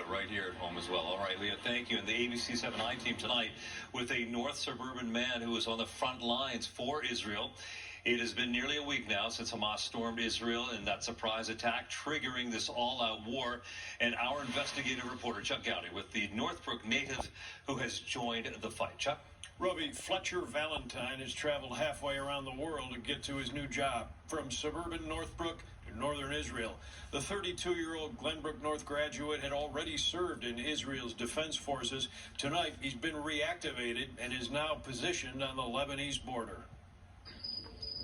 right here at home as well. All right, Leah, thank you. And the ABC 7 team tonight with a North Suburban man who is on the front lines for Israel. It has been nearly a week now since Hamas stormed Israel in that surprise attack, triggering this all-out war. And our investigative reporter, Chuck Gowdy, with the Northbrook native who has joined the fight. Chuck? Robbie, Fletcher Valentine has traveled halfway around the world to get to his new job, from suburban Northbrook to northern Israel. The 32-year-old Glenbrook North graduate had already served in Israel's defense forces. Tonight, he's been reactivated and is now positioned on the Lebanese border.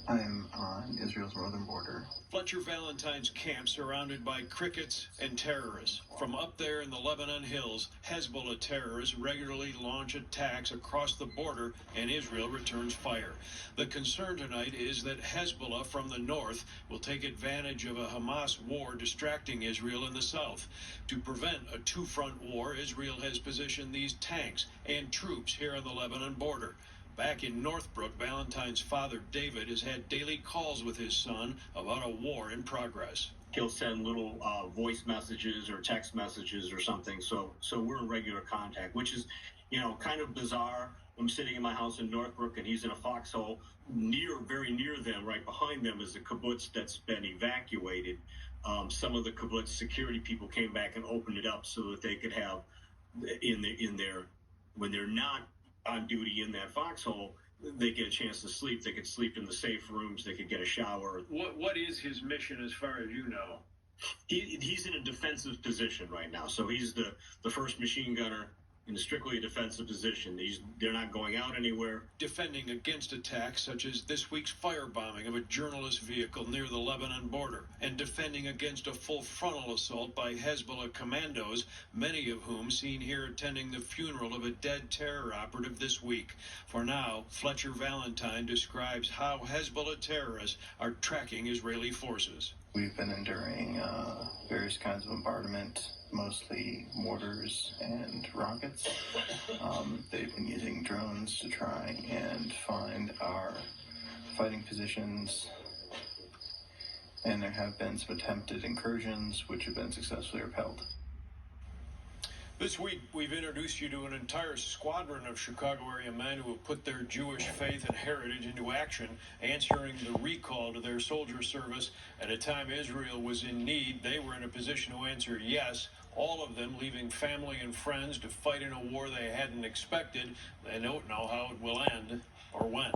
I'm on Israel's northern border. Fletcher Valentine's camp surrounded by crickets and terrorists. From up there in the Lebanon hills, Hezbollah terrorists regularly launch attacks across the border and Israel returns fire. The concern tonight is that Hezbollah from the north will take advantage of a Hamas war distracting Israel in the south. To prevent a two-front war, Israel has positioned these tanks and troops here on the Lebanon border. Back in Northbrook, Valentine's father, David, has had daily calls with his son about a war in progress. He'll send little voice messages or text messages or something. So we're in regular contact, which is, kind of bizarre. I'm sitting in my house in Northbrook and he's in a foxhole very near them. Right behind them is a kibbutz that's been evacuated. Some of the kibbutz security people came back and opened it up so that they could have when they're not on duty in that foxhole, they get a chance to sleep. They could sleep in the safe rooms. They could get a shower. What is his mission as far as you know? He's in a defensive position right now. So he's the first machine gunner in strictly a defensive position. They're not going out anywhere. Defending against attacks such as this week's firebombing of a journalist vehicle near the Lebanon border, and defending against a full frontal assault by Hezbollah commandos, many of whom seen here attending the funeral of a dead terror operative this week. For now, Fletcher Valentine describes how Hezbollah terrorists are tracking Israeli forces. We've been enduring various kinds of bombardment, mostly mortars and rockets. They've been using drones to try and find our fighting positions, and there have been some attempted incursions which have been successfully repelled. This week, we've introduced you to an entire squadron of Chicago area men who have put their Jewish faith and heritage into action, answering the recall to their soldier service. At a time Israel was in need, they were in a position to answer yes, all of them leaving family and friends to fight in a war they hadn't expected. They don't know how it will end or when.